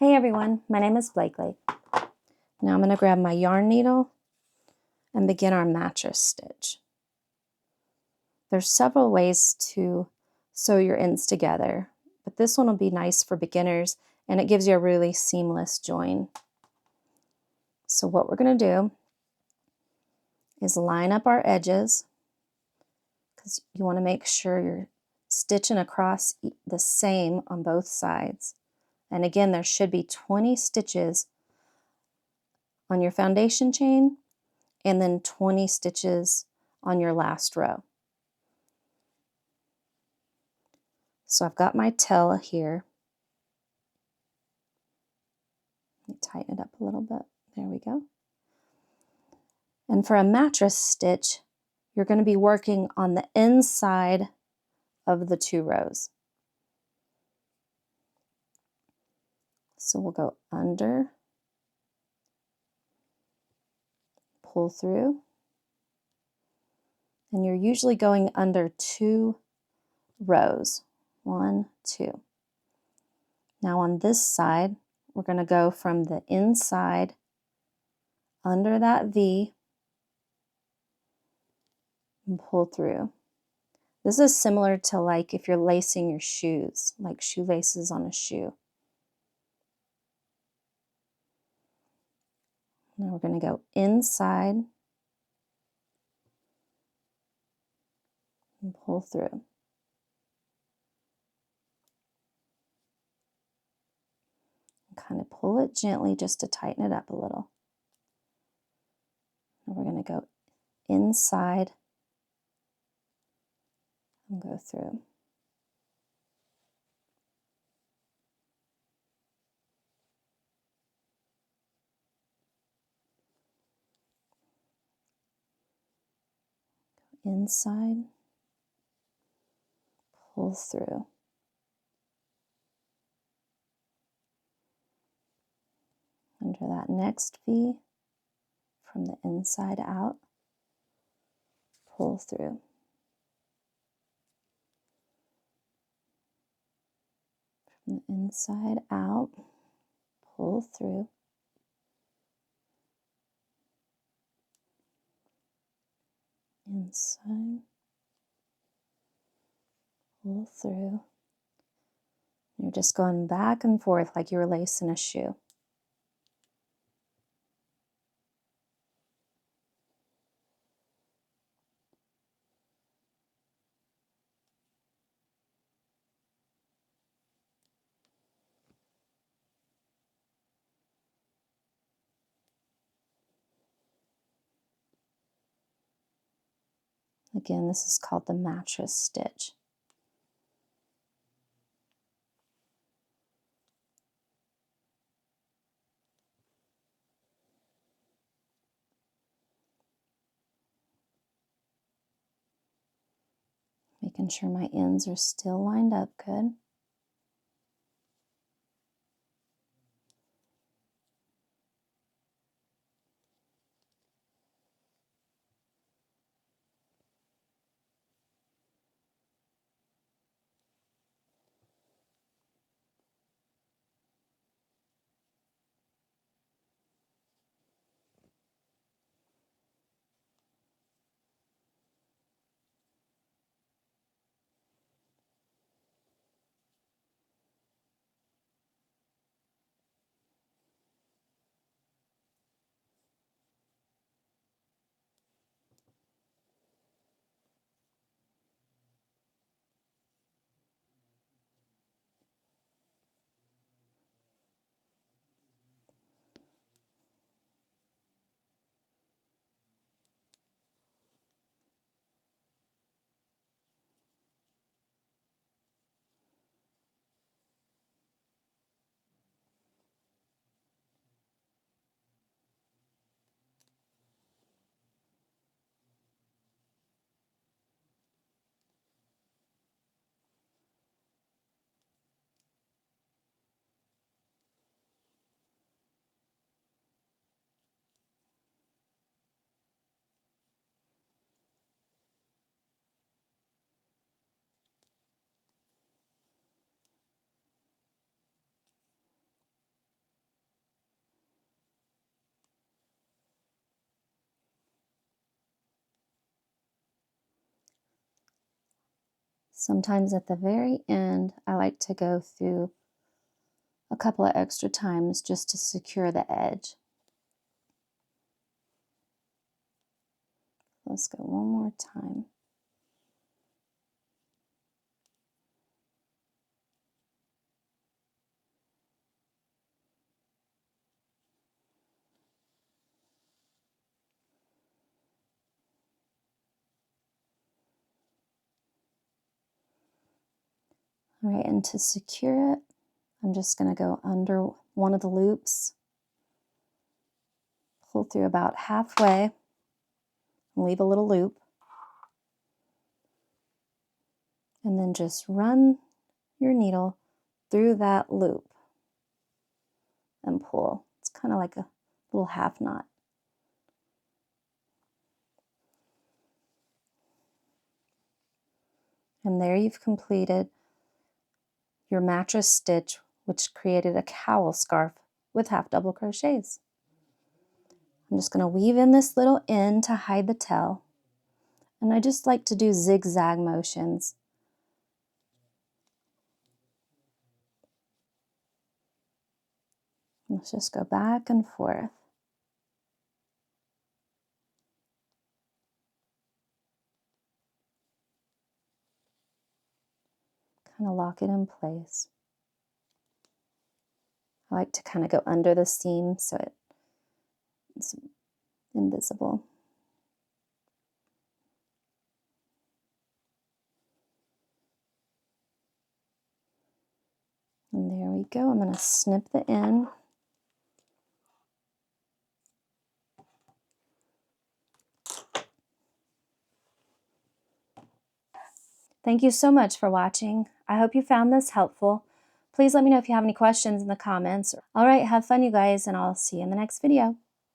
Hey everyone, my name is Blakely. Now I'm going to grab my yarn needle and begin our mattress stitch. There's several ways to sew your ends together, but this one will be nice for beginners and it gives you a really seamless join. So what we're going to do is line up our edges because you want to make sure you're stitching across the same on both sides. And again, there should be 20 stitches on your foundation chain and then 20 stitches on your last row. So I've got my tail here. Let me tighten it up a little bit. There we go. And for a mattress stitch, you're going to be working on the inside of the 2 rows. So we'll go under, pull through, and you're usually going under 2 rows. 1, 2. Now on this side, we're going to go from the inside under that V and pull through. This is similar to like if you're lacing your shoes, like shoelaces on a shoe. Now we're going to go inside and pull through. And kind of pull it gently just to tighten it up a little. And we're going to go inside and go through. Inside, pull through. Under that next V, from the inside out, pull through. From the inside out, pull through. Inside, pull through. You're just going back and forth like you were lacing a shoe. Again, this is called the mattress stitch. Making sure my ends are still lined up good. Sometimes at the very end, I like to go through a couple of extra times just to secure the edge. Let's go one more time. All right, and to secure it, I'm just going to go under one of the loops, pull through about halfway, and leave a little loop, and then just run your needle through that loop and pull. It's kind of like a little half knot. And there you've completed your mattress stitch, which created a cowl scarf with half double crochets. I'm just going to weave in this little end to hide the tail. And I just like to do zigzag motions. Let's just go back and forth. Kind of lock it in place. I like to kind of go under the seam so it's invisible. And there we go. I'm going to snip the end. Thank you so much for watching. I hope you found this helpful. Please let me know if you have any questions in the comments. All right, have fun, you guys, and I'll see you in the next video.